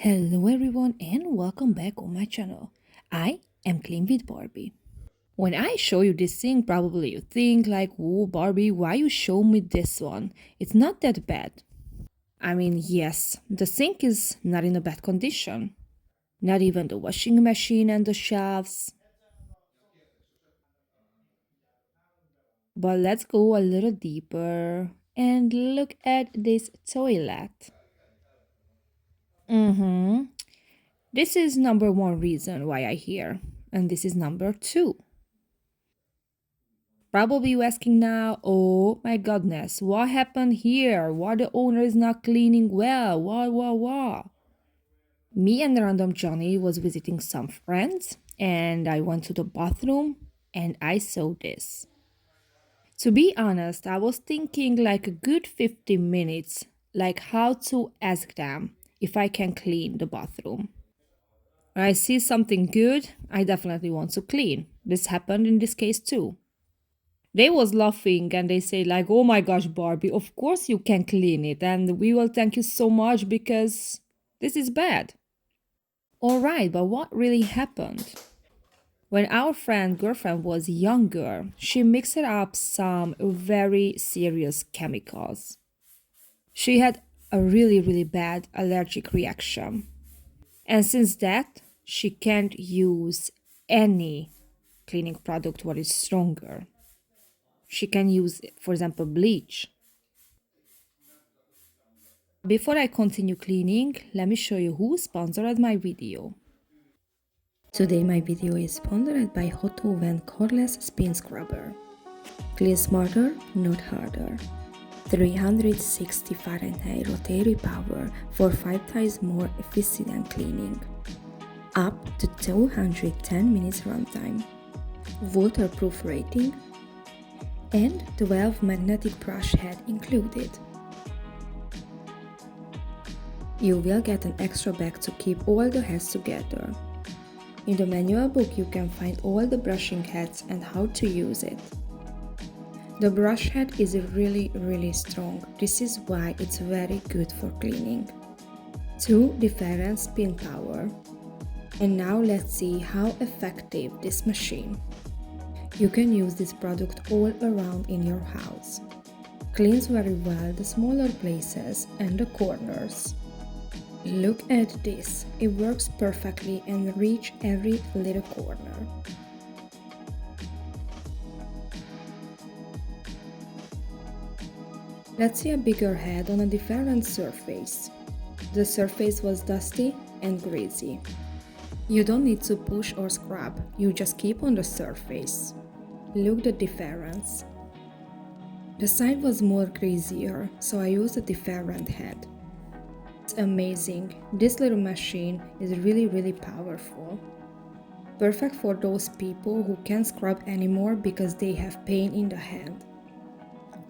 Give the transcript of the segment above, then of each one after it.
Hello everyone and welcome back on my channel. I am Clean with Barbie. When I show you this thing, probably you think like, "Whoa, Barbie, why you show me this one? It's not that bad." I mean, yes, the sink is not in a bad condition. Not even the washing machine and the shelves. But let's go a little deeper and look at this toilet. Mm-hmm. This is number one reason why I here. And this is number two. Probably you asking now, oh my goodness, what happened here? Why the owner is not cleaning well? Wah. Me and random Johnny was visiting some friends and I went to the bathroom and I saw this. To be honest, I was thinking like a good 15 minutes, like how to ask them if I can clean the bathroom. When I see something good, I definitely want to clean. This happened in this case too. They was laughing and they say like, "Oh my gosh, Barbie, of course you can clean it and we will thank you so much because this is bad." All right, but what really happened? When our friend girlfriend was younger, she mixed up some very serious chemicals. She had a really bad allergic reaction. And since that, she can't use any cleaning product what is stronger. She can use, for example, bleach. Before I continue cleaning, let me show you who sponsored my video. Today my video is sponsored by Hot Oven Cordless Spin Scrubber. Clean smarter, not harder. 360 Fahrenheit rotary power for 5 times more efficient cleaning. Up to 210 minutes runtime. Waterproof rating. And 12 magnetic brush head included. You will get an extra bag to keep all the heads together. In the manual book you can find all the brushing heads and how to use it. The brush head is really strong, this is why it's very good for cleaning. 2 different spin power. And now let's see how effective this machine. You can use this product all around in your house. Cleans very well the smaller places and the corners. Look at this, it works perfectly and reach every little corner. Let's see a bigger head on a different surface. The surface was dusty and greasy. You don't need to push or scrub, you just keep on the surface. Look the difference. The side was more greasier, so I used a different head. It's amazing. This little machine is really powerful. Perfect for those people who can't scrub anymore because they have pain in the hand.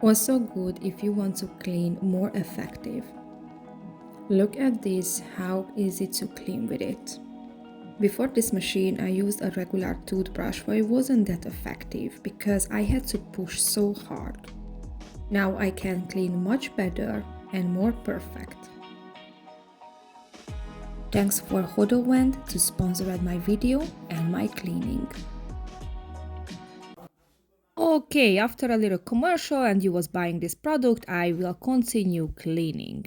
Also good if you want to clean more effective. Look at this, how easy to clean with it. Before this machine I used a regular toothbrush but it wasn't that effective because I had to push so hard. Now I can clean much better and more perfect. Thanks for Hot Oven to sponsor my video and my cleaning. Okay, after a little commercial and you was buying this product, I will continue cleaning.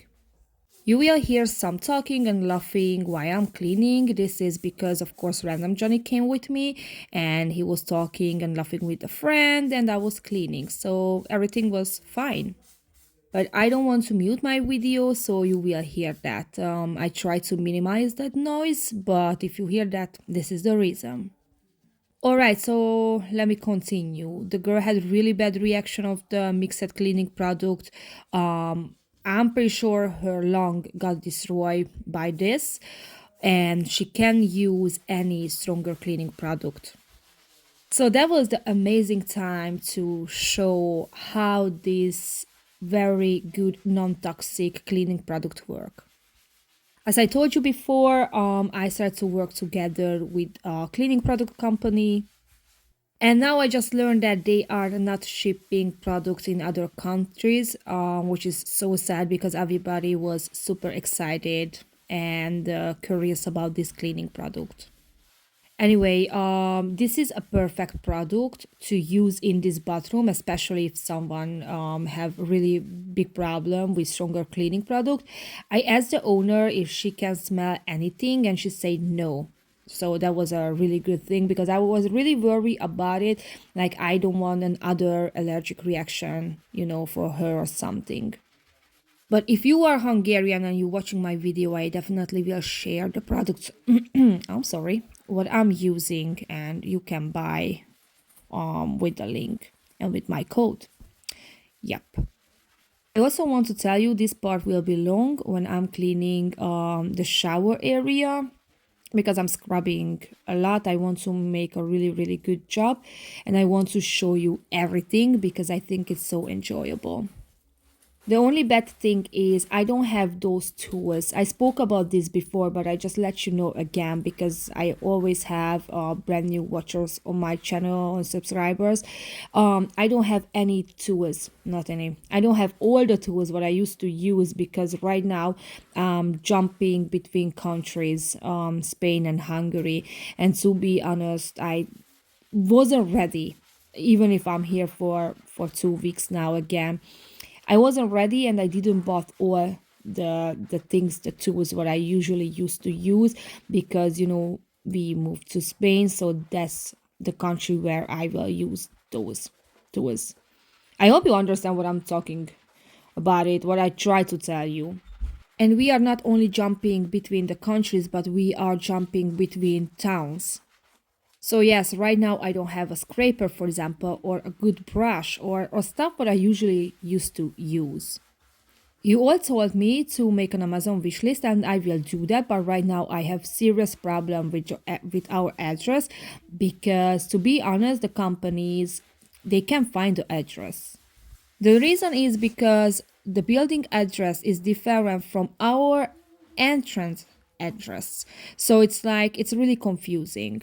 You will hear some talking and laughing while I'm cleaning. This is because, of course, random Johnny came with me and he was talking and laughing with a friend and I was cleaning, so everything was fine. But I don't want to mute my video, so you will hear that. I try to minimize that noise, but if you hear that, this is the reason. Alright, so let me continue. The girl had really bad reaction of the mixed cleaning product. I'm pretty sure her lung got destroyed by this and she can use any stronger cleaning product. So that was the amazing time to show how this very good non-toxic cleaning product work. As I told you before, I started to work together with a cleaning product company. And now I just learned that they are not shipping products in other countries, which is so sad because everybody was super excited and curious about this cleaning product. Anyway, this is a perfect product to use in this bathroom, especially if someone have really big problem with stronger cleaning product. I asked the owner if she can smell anything, and she said no. So that was a really good thing because I was really worried about it. Like I don't want another allergic reaction, for her or something. But if you are Hungarian and you're watching my video, I definitely will share the products. I'm sorry, what I'm using, and you can buy with the link and with my code. Yep. I also want to tell you this part will be long when I'm cleaning the shower area because I'm scrubbing a lot. I want to make a really, really good job, and I want to show you everything because I think it's so enjoyable. The only bad thing is I don't have those tools. I spoke about this before, but I just let you know again because I always have brand new watchers on my channel and subscribers. I don't have any tools, not any. I don't have all the tools what I used to use because right now jumping between countries, Spain and Hungary. And to be honest, I wasn't ready, even if I'm here for 2 weeks now again. I wasn't ready and I didn't bought all the things, the tools what I usually used to use because we moved to Spain, so that's the country where I will use those tools. I hope you understand what I'm talking about it, what I try to tell you. And we are not only jumping between the countries, but we are jumping between towns. So yes, right now I don't have a scraper, for example, or a good brush or stuff what I usually used to use. You all told me to make an Amazon wish list and I will do that, but right now I have serious problem with our address because to be honest, the companies they can't find the address. The reason is because the building address is different from our entrance address. So it's like it's really confusing.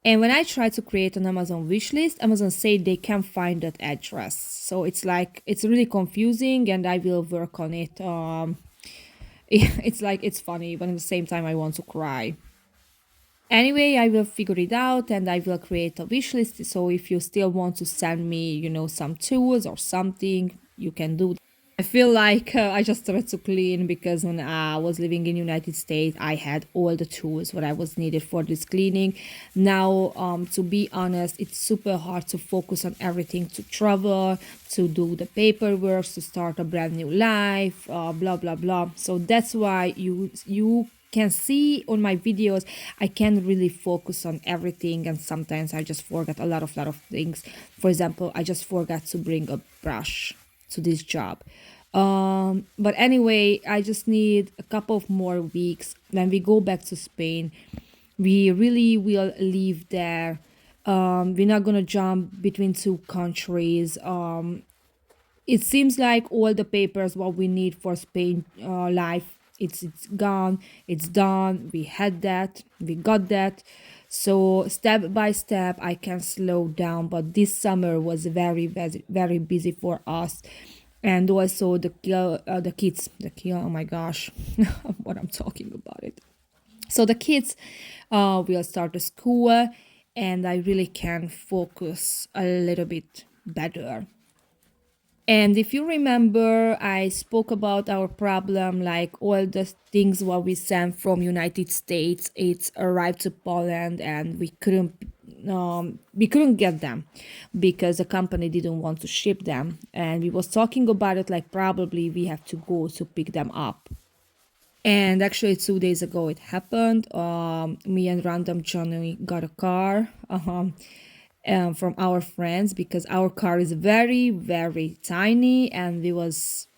And when I try to create an Amazon wish list, Amazon say they can't find that address. So it's like it's really confusing, and I will work on it. It's like it's funny, but at the same time I want to cry. Anyway, I will figure it out and I will create a wish list. So if you still want to send me, some tools or something, you can do that. I feel like I just started to clean because when I was living in United States, I had all the tools what I was needed for this cleaning. Now, to be honest, it's super hard to focus on everything, to travel, to do the paperwork, to start a brand new life, blah blah blah. So that's why you can see on my videos I can really focus on everything, and sometimes I just forget a lot of things. For example, I just forgot to bring a brush to this job. But anyway, I just need a couple of more weeks. When we go back to Spain, we really will live there. We're not gonna jump between two countries. It seems like all the papers what we need for Spain life it's gone, it's done. We had that, we got that. So step by step, I can slow down. But this summer was very, very, very busy for us, and also the kids, oh my gosh, what I'm talking about it. So the kids will start the school, and I really can focus a little bit better. And if you remember, I spoke about our problem, like all the things what we sent from United States, it's arrived to Poland, and we couldn't get them because the company didn't want to ship them. And we was talking about it like probably we have to go to pick them up. And actually, 2 days ago it happened. Me and Random Johnny got a car. From our friends because our car is very very tiny, and we was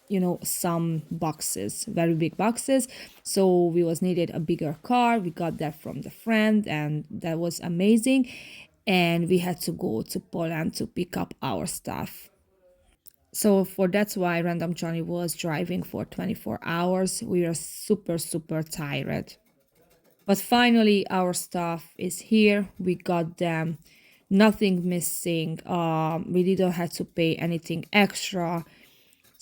some boxes, very big boxes, so we was needed a bigger car. We got that from the friend, and that was amazing, and we had to go to Poland to pick up our stuff. So for that's why Random Johnny was driving for 24 hours. We were super super tired. But finally, our stuff is here. We got them. Nothing missing. We didn't have to pay anything extra.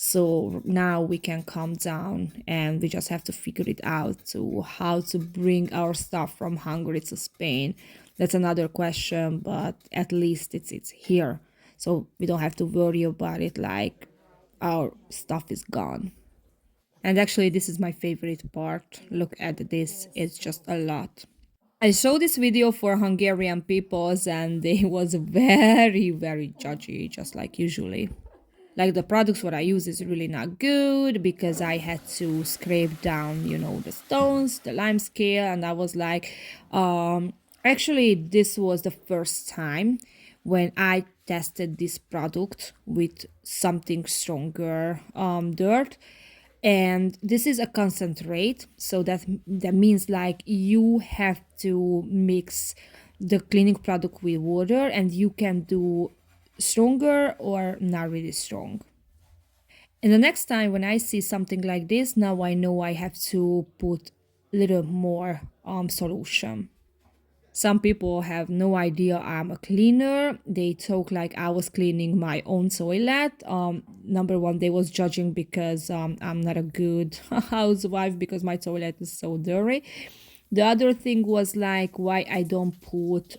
So now we can calm down and we just have to figure it out to how to bring our stuff from Hungary to Spain. That's another question, but at least it's here. So we don't have to worry about it like our stuff is gone. And actually this is my favorite part. Look at this. It's just a lot. I saw this video for Hungarian peoples and they was very judgy, just like usually. Like the products what I use is really not good because I had to scrape down, the stones, the lime scale, and I was like, actually, this was the first time when I tested this product with something stronger dirt, and this is a concentrate, so that means like you have to mix the cleaning product with water, and you can do stronger or not really strong. And the next time when I see something like this, now I know I have to put a little more solution. Some people have no idea I'm a cleaner. They talk like I was cleaning my own toilet. Number one, they was judging because I'm not a good housewife because my toilet is so dirty. The other thing was like why I don't put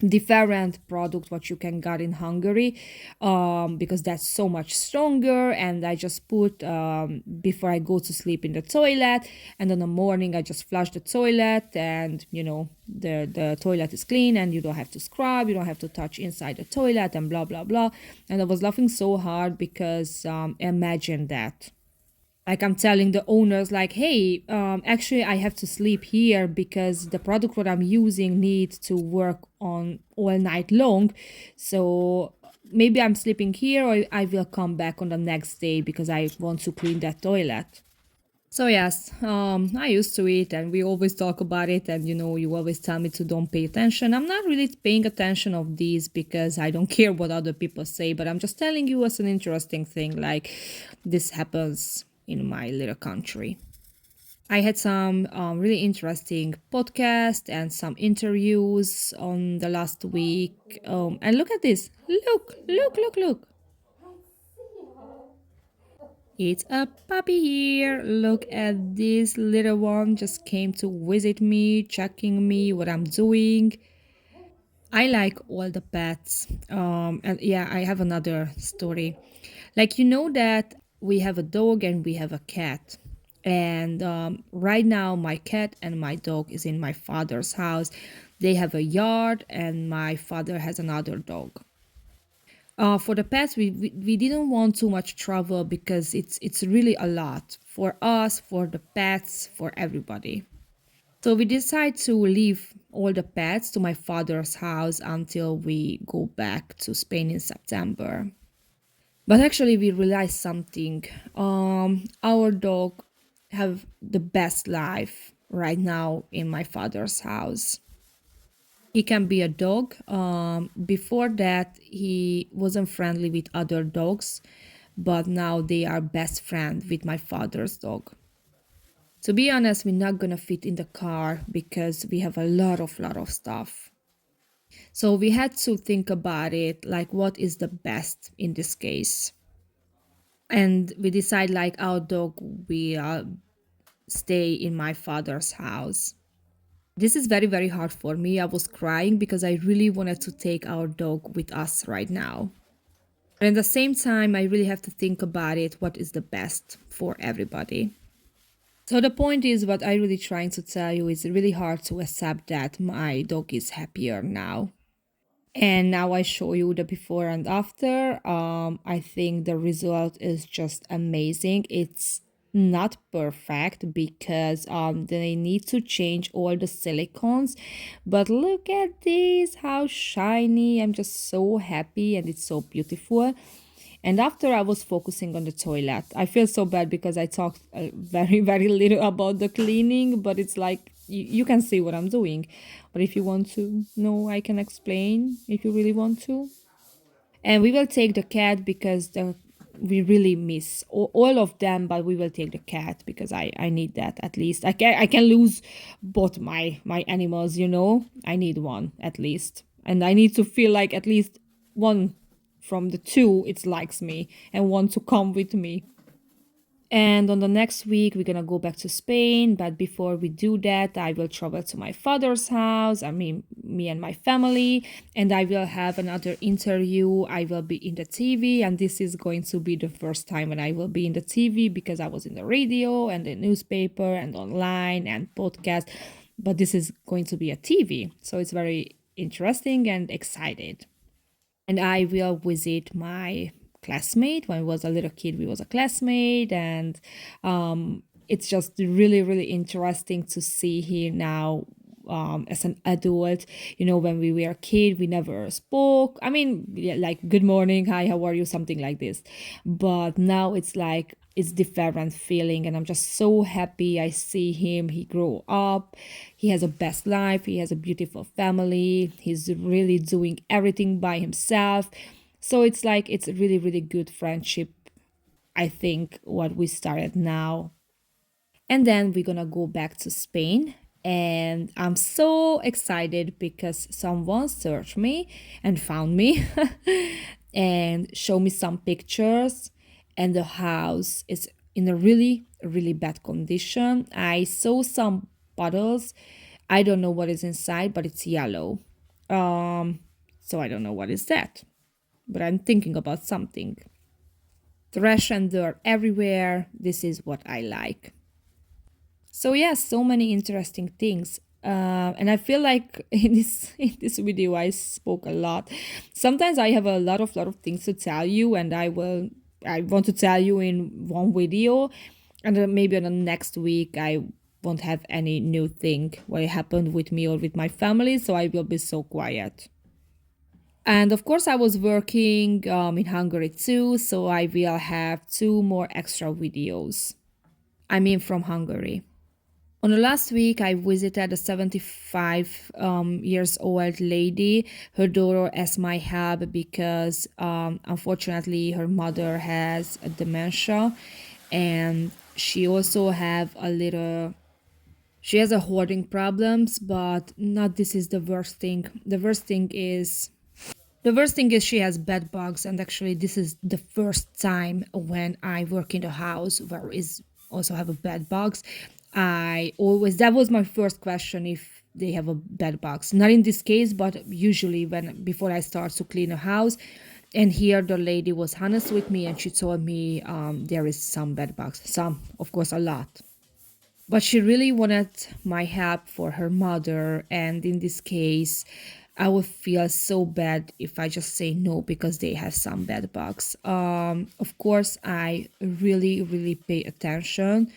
different product what you can get in Hungary, because that's so much stronger, and I just put before I go to sleep in the toilet, and in the morning I just flush the toilet, and the toilet is clean and you don't have to scrub, you don't have to touch inside the toilet and blah blah blah. And I was laughing so hard because imagine that, like I'm telling the owners like, hey, actually I have to sleep here because the product what I'm using needs to work on all night long. So maybe I'm sleeping here or I will come back on the next day because I want to clean that toilet. So yes, I used to it and we always talk about it, and you always tell me to don't pay attention. I'm not really paying attention of these because I don't care what other people say, but I'm just telling you as an interesting thing, like this happens in my little country. I had some really interesting podcast and some interviews on the last week. And look at this. Look. It's a puppy here. Look at this little one. Just came to visit me, checking me, what I'm doing. I like all the pets. And yeah, I have another story. Like, that we have a dog and we have a cat. And right now, my cat and my dog is in my father's house. They have a yard, and my father has another dog. For the pets, we didn't want too much trouble because it's really a lot for us, for the pets, for everybody. So we decided to leave all the pets to my father's house until we go back to Spain in September. But actually, we realized something. Our dog have the best life right now in my father's house. He can be a dog. Before that, he wasn't friendly with other dogs, but now they are best friend with my father's dog. To be honest, we're not gonna fit in the car because we have a lot of stuff. So we had to think about it, like what is the best in this case. And we decide like our dog will stay in my father's house. This is very hard for me. I was crying because I really wanted to take our dog with us right now. And at the same time, I really have to think about it, what is the best for everybody. So the point is, what I really trying to tell you is really hard to accept that my dog is happier now. And now I show you the before and after. I think the result is just amazing. It's not perfect because they need to change all the silicones, but look at this, how shiny. I'm just so happy and it's so beautiful. And after I was focusing on the toilet, I feel so bad because I talked very little about the cleaning, but it's like you can see what I'm doing. But if you want to know, I can explain if you really want to. And we will take the cat because we really miss all of them, but we will take the cat because I need that at least. I can lose both my animals, I need one at least. And I need to feel like at least one from the two it likes me and want to come with me. And on the next week, we're gonna go back to Spain. But before we do that, I will travel to my father's house. I mean, me and my family, and I will have another interview. I will be in the TV, and this is going to be the first time when I will be in the TV because I was in the radio and the newspaper and online and podcast. But this is going to be a TV, so it's very interesting and excited. And I will visit my classmate. When I was a little kid, we was a classmate, and it's just really, really interesting to see him now as an adult. When we were a kid, we never spoke. I mean, yeah, like good morning, hi, how are you, something like this. But now it's like it's different feeling, and I'm just so happy. I see him. He grew up. He has a best life. He has a beautiful family. He's really doing everything by himself. So it's like it's a really, really good friendship. I think what we started now, and then we're gonna go back to Spain. And I'm so excited because someone searched me and found me and showed me some pictures. And the house is in a really, really bad condition. I saw some bottles. I don't know what is inside, but it's yellow. Um, so I don't know what is that. But I'm thinking about something. Trash and dirt everywhere. This is what I like. So yes, so many interesting things. And I feel like in this video I spoke a lot. Sometimes I have a lot of things to tell you, and I want to tell you in one video, and then maybe on the next week I won't have any new thing what happened with me or with my family, so I will be so quiet. And of course, I was working in Hungary too, so I will have two more extra videos. I mean, from Hungary. On the last week, I visited a 75 years old lady. Her daughter asked my help because unfortunately her mother has a dementia, and she also have a little. She has a hoarding problems, but not this is the worst thing. The worst thing is she has bed bugs, and actually, this is the first time when I work in the house where is also have a bed bugs. I always that was my first question if they have a bed bugs. Not in this case, but usually when before I start to clean a house. And here the lady was honest with me, and she told me there is some bed bugs, some of course a lot. But she really wanted my help for her mother, and in this case I would feel so bad if I just say no because they have some bed bugs. Of course I really, really pay attention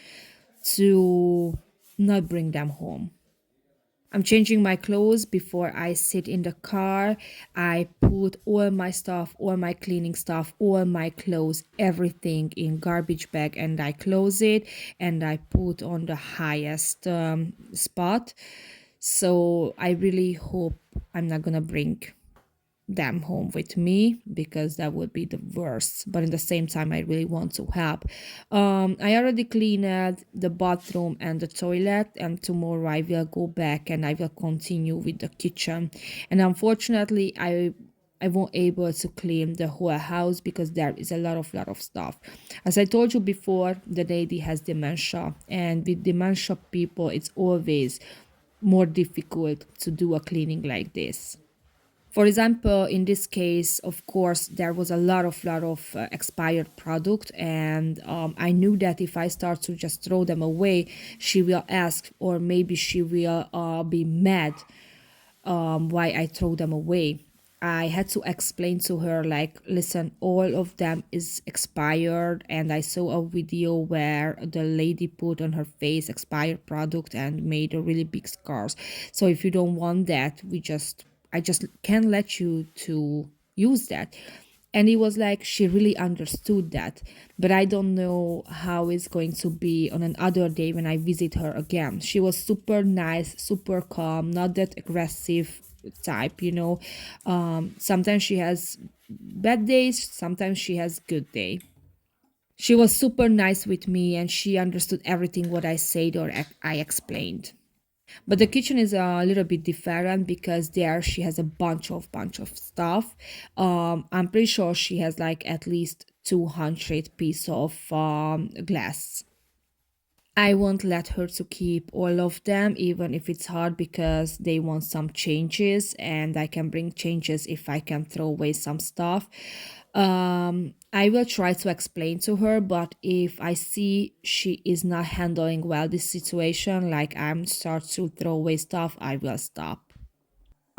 to not bring them home. I'm changing my clothes before I sit in the car. I put all my stuff, all my cleaning stuff, all my clothes, everything in garbage bag, and I close it and I put on the highest spot. So I really hope I'm not gonna bring them home with me because that would be the worst. But in the same time, I really want to help. I already cleaned the bathroom and the toilet, and tomorrow I will go back and I will continue with the kitchen. And unfortunately, I won't able to clean the whole house because there is a lot of stuff. As I told you before, the lady has dementia, and with dementia people, it's always more difficult to do a cleaning like this. For example, in this case, of course, there was a lot of expired product, and I knew that if I start to just throw them away, she will ask, or maybe she will be mad why I throw them away. I had to explain to her, like, listen, all of them is expired, and I saw a video where the lady put on her face expired product and made a really big scars. So if you don't want that, I just can't let you to use that. And it was like she really understood that, but I don't know how it's going to be on another day when I visit her again. She was super nice, super calm, not that aggressive type. Sometimes she has bad days, sometimes she has good day. She was super nice with me, and she understood everything what I said or I explained. But the kitchen is a little bit different because there she has a bunch of stuff. I'm pretty sure she has like at least 200 piece of glass. I won't let her to keep all of them, even if it's hard because they want some changes, and I can bring changes if I can throw away some stuff. I will try to explain to her, but if I see she is not handling well this situation, like I'm start to throw away stuff, I will stop.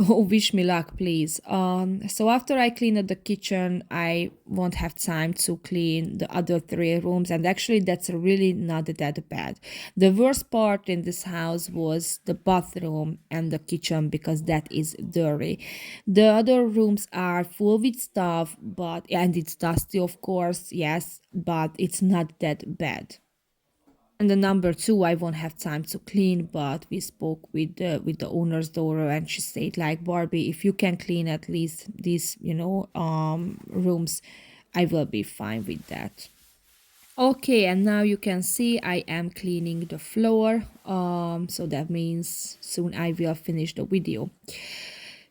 Oh, wish me luck, please. So after I clean up the kitchen, I won't have time to clean the other three rooms, and actually, that's really not that bad. The worst part in this house was the bathroom and the kitchen because that is dirty. The other rooms are full with stuff, but and it's dusty, of course, yes, but it's not that bad. And the number two, I won't have time to clean, but we spoke with the owner's daughter, and she said like, Barbie, if you can clean at least these rooms, I will be fine with that. Okay, and now you can see I am cleaning the floor. So that means soon I will finish the video.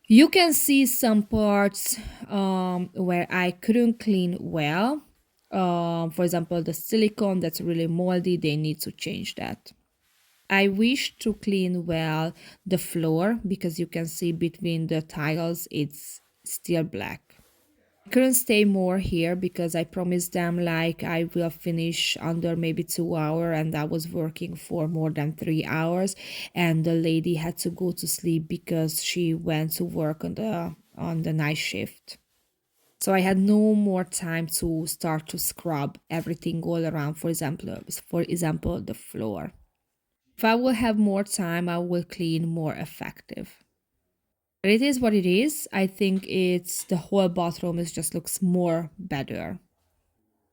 You can see some parts where I couldn't clean well. For example, the silicone that's really moldy, they need to change that. I wish to clean well the floor because you can see between the tiles it's still black. I couldn't stay more here because I promised them like I will finish under maybe 2 hours, and I was working for more than 3 hours, and the lady had to go to sleep because she went to work on the night shift. So I had no more time to start to scrub everything all around, for example the floor. If I will have more time, I will clean more effective. But it is what it is. I think it's the whole bathroom is just looks more better.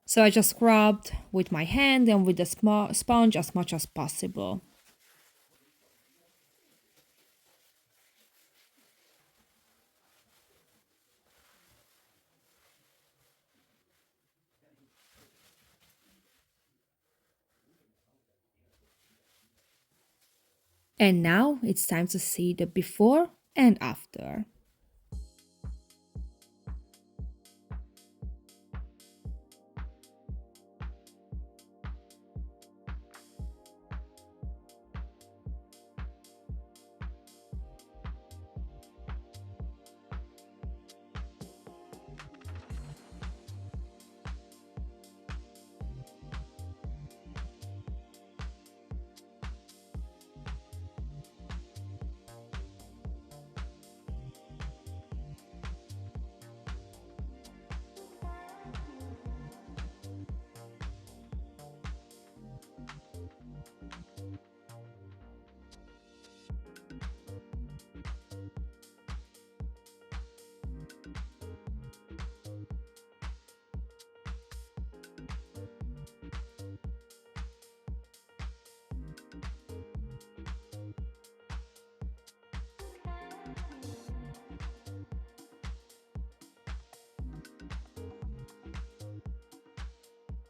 So I just scrubbed with my hand and with the sponge as much as possible. And now it's time to see the before and after.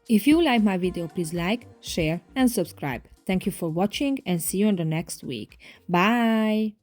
If you like my video, please like, share and subscribe. Thank you for watching and see you in the next week. Bye!